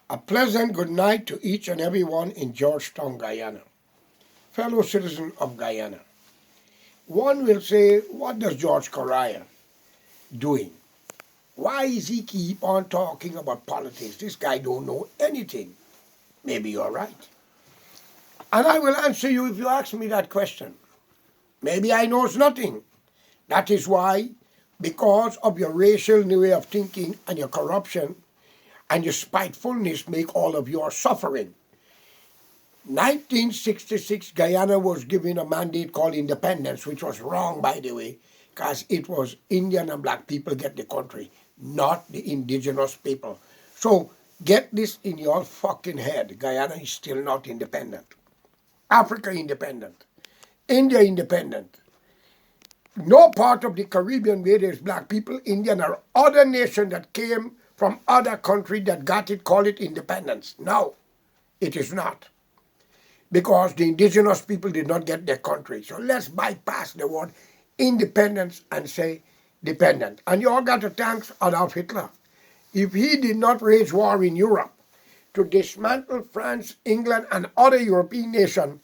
A pleasant good night to each and every one in Georgetown, Guyana. Fellow citizen of Guyana. One will say, what does George Correa doing? Why is he keep on talking about politics? This guy don't know anything. Maybe you're right. And I will answer you if you ask me that question. Maybe I knows nothing. That is why, because of your racial way of thinking and your corruption and your spitefulness, make all of your suffering. 1966, Guyana was given a mandate called independence, which was wrong, by the way, because it was Indian and black people get the country, not the indigenous people. So get this in your fucking head. Guyana is still not independent. Africa independent. India independent. No part of the Caribbean where there's black people, Indian or other nation that came from other country that got it, call it independence. No, it is not. Because the indigenous people did not get their country. So let's bypass the word independence and say dependent. And you all got to thank Adolf Hitler. If he did not wage war in Europe to dismantle France, England, and other European nations,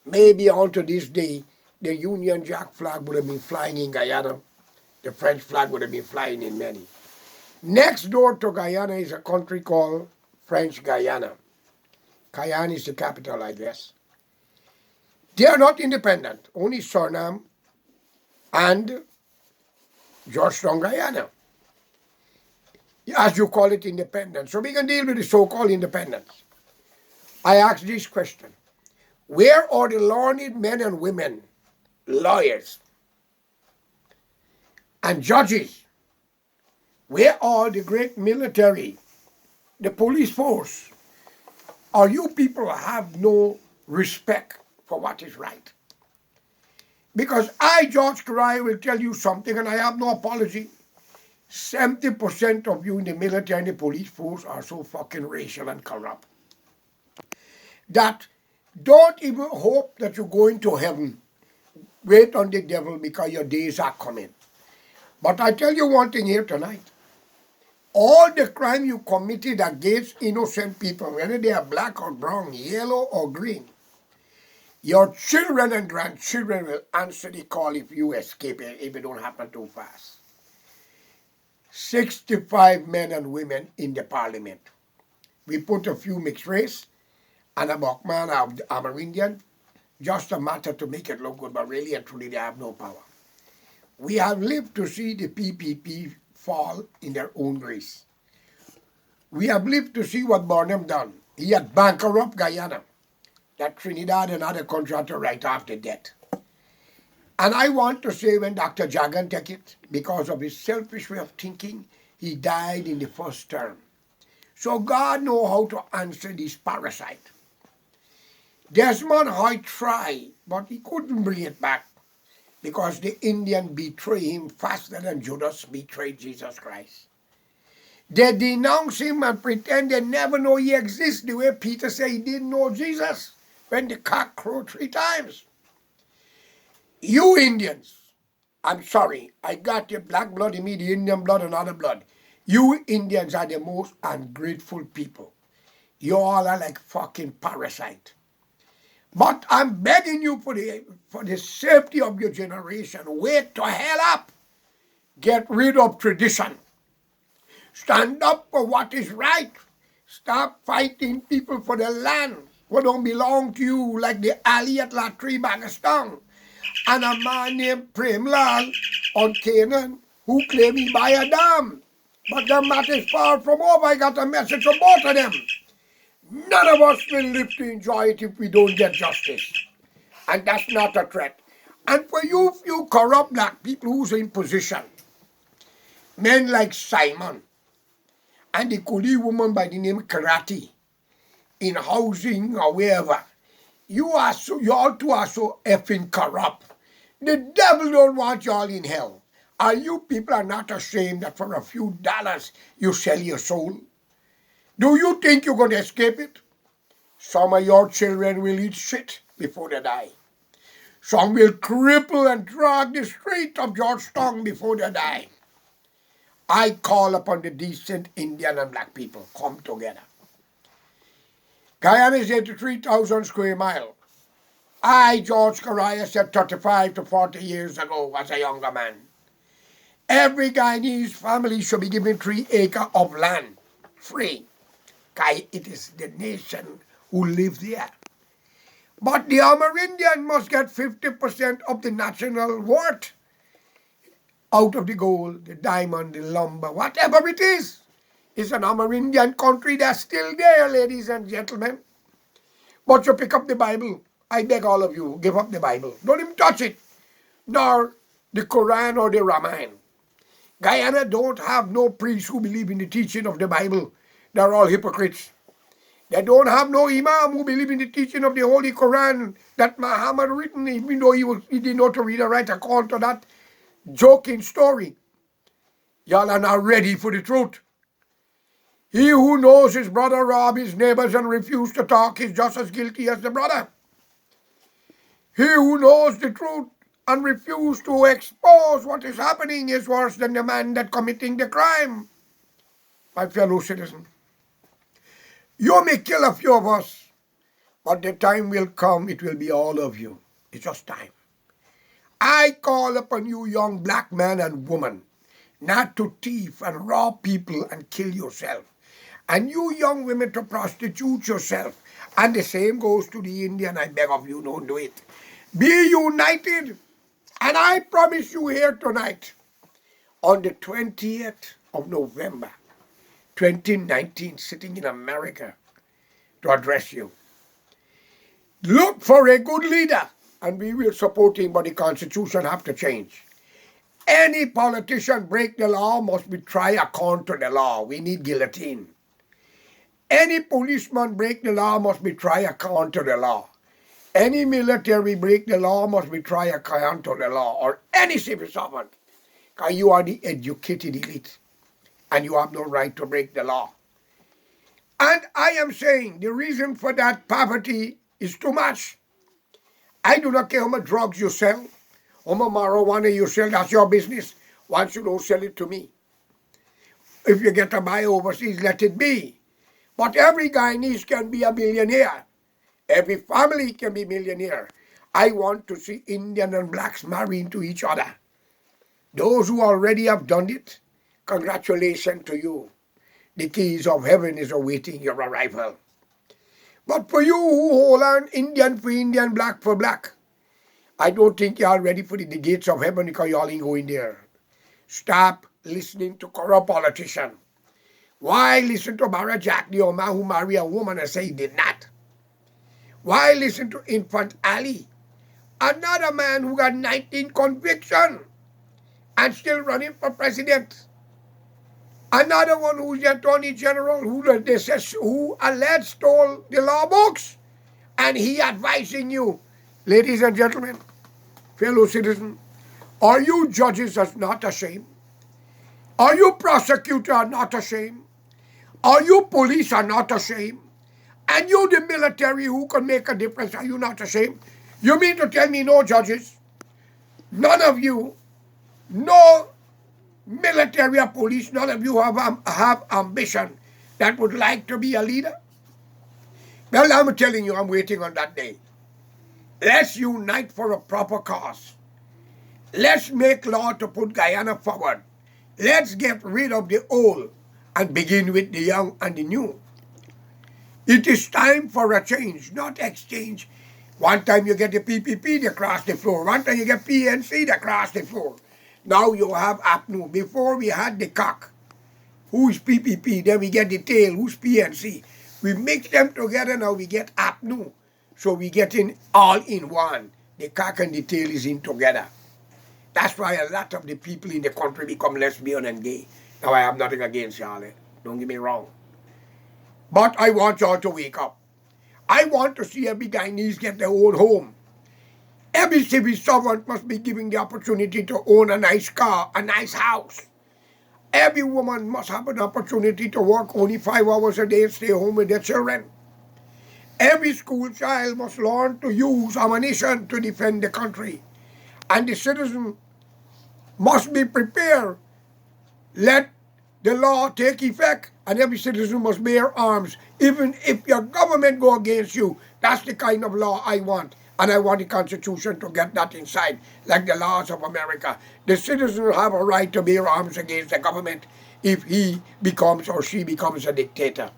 maybe onto this day, the Union Jack flag would have been flying in Guyana. The French flag would have been flying in many. Next door to Guyana is a country called French Guyana. Cayenne is the capital, I guess. They are not independent. Only Suriname and Georgetown, Guyana. As you call it, independence. So we can deal with the so-called independence. I ask this question. Where are the learned men and women, lawyers, and judges? Where are the great military, the police force? Or you people have no respect for what is right? Because I, George Correa, will tell you something, and I have no apology. 70% of you in the military and the police force are so fucking racial and corrupt that don't even hope that you're going to heaven. Wait on the devil because your days are coming. But I tell you one thing here tonight. All the crime you committed against innocent people, whether they are black or brown, yellow or green, your children and grandchildren will answer the call if you escape it, if it don't happen too fast. 65 men and women in the parliament. We put a few mixed race and a Bachman, Amerindian, just a matter to make it look good, but really and truly they have no power. We have lived to see the PPP fall in their own grace. We have lived to see what Barnum done. He had bankrupt Guyana, that Trinidad and other countries had to write off the debt. And I want to say when Dr. Jagan took it, because of his selfish way of thinking, he died in the first term. So God knows how to answer this parasite. Desmond Hoy tried, but he couldn't bring it back because the Indian betrayed him faster than Judas betrayed Jesus Christ. They denounce him and pretend they never know he exists, the way Peter said he didn't know Jesus when the cock crowed 3 times. You Indians, I'm sorry, I got the black blood in me, the Indian blood and other blood. You Indians are the most ungrateful people. You all are like fucking parasite. But I'm begging you for the safety of your generation, wake the hell up. Get rid of tradition. Stand up for what is right. Stop fighting people for the land what don't belong to you, like the alley at Latri, Bagaston. And a man named Premlal on Canaan who claimed he buy a dam. But the matter is far from over. I got a message from both of them. None of us will live to enjoy it if we don't get justice. And that's not a threat. And for you corrupt black people who's in position, men like Simon and the Kuli woman by the name Karate, in housing or wherever, you all two are so effing corrupt. The devil don't want y'all in hell. And you people are not ashamed that for a few dollars you sell your soul? Do you think you're going to escape it? Some of your children will eat shit before they die. Some will cripple and drag the street of Georgetown before they die. I call upon the decent Indian and black people, come together. Guyana is 83,000 square miles. I, George Correa, said 35 to 40 years ago as a younger man, every Guyanese family should be given 3 acres of land, free. It is the nation who live there. But the Amerindian must get 50% of the national worth out of the gold, the diamond, the lumber, whatever it is. It's an Amerindian country that's still there, ladies and gentlemen. But you pick up the Bible. I beg all of you, give up the Bible. Don't even touch it. Nor the Quran or the Ramayana. Guyana don't have no priests who believe in the teaching of the Bible. They're all hypocrites. They don't have no imam who believe in the teaching of the Holy Quran that Muhammad written, even though he didn't know to read or write according to that joking story. Y'all are not ready for the truth. He who knows his brother rob his neighbors and refuse to talk is just as guilty as the brother. He who knows the truth and refuse to expose what is happening is worse than the man that committing the crime. My fellow citizen, you may kill a few of us, but the time will come, it will be all of you. It's just time. I call upon you, young black man and woman, not to thief and rob people and kill yourself. And you young women to prostitute yourself. And the same goes to the Indian. I beg of you, don't do it. Be united. And I promise you here tonight, on the 20th of November, 2019, sitting in America to address you. Look for a good leader, and we will support him, but the Constitution have to change. Any politician break the law must be tried according to the law. We need guillotine. Any policeman break the law must be tried according to the law. Any military break the law must be tried according to the law, or any civil servant. Because you are the educated elite, and you have no right to break the law. And I am saying the reason for that poverty is too much. I do not care how much drugs you sell, how much marijuana you sell, that's your business. Once you don't sell it to me. If you get to buy overseas, let it be. But every Guyanese can be a millionaire. Every family can be millionaire. I want to see Indian and blacks marrying to each other. Those who already have done it, congratulations to you. The keys of heaven is awaiting your arrival. But for you who hold on Indian for Indian, black for black, I don't think you are ready for the gates of heaven because you all ain't going there. Stop listening to corrupt politicians. Why listen to Barra Jack, the man who married a woman and say he did not? Why listen to Infant Ali, another man who got 19 convictions and still running for president? Another one who's the attorney general who alleged stole the law books, and he advising you, ladies and gentlemen, fellow citizens, are you judges are not ashamed? Are you prosecutors are not ashamed? Are you police are not ashamed? And you the military who can make a difference, are you not ashamed? You mean to tell me no judges? None of you, no military or police, none of you have ambition that would like to be a leader? Well, I'm telling you, I'm waiting on that day. Let's unite for a proper cause. Let's make law to put Guyana forward. Let's get rid of the old and begin with the young and the new. It is time for a change, not exchange. One time you get the PPP, they cross the floor. One time you get PNC, they cross the floor. Now you have APNU. Before we had the cock. Who's PPP? Then we get the tail. Who's PNC? We mix them together, now we get APNU. So we get in all in one. The cock and the tail is in together. That's why a lot of the people in the country become lesbian and gay. Now I have nothing against y'all. Don't get me wrong. But I want y'all to wake up. I want to see every Guyanese get their own home. Every civil servant must be given the opportunity to own a nice car, a nice house. Every woman must have an opportunity to work only 5 hours a day and stay home with their children. Every school child must learn to use ammunition to defend the country. And the citizen must be prepared. Let the law take effect and every citizen must bear arms, even if your government go against you. That's the kind of law I want. And I want the Constitution to get that inside, like the laws of America. The citizens have a right to bear arms against the government if he becomes or she becomes a dictator.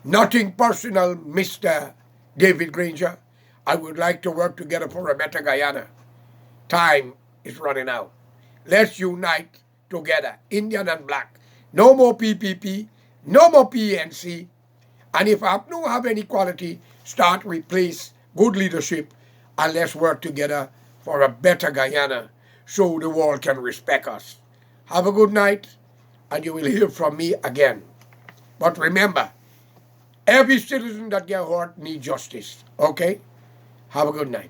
Nothing personal, Mr. David Granger. I would like to work together for a better Guyana. Time is running out. Let's unite together, Indian and black. No more PPP, no more PNC. And if I don't have any quality, start replace good leadership and let's work together for a better Guyana so the world can respect us. Have a good night and you will hear from me again. But remember, every citizen that gets hurt needs justice. Okay? Have a good night.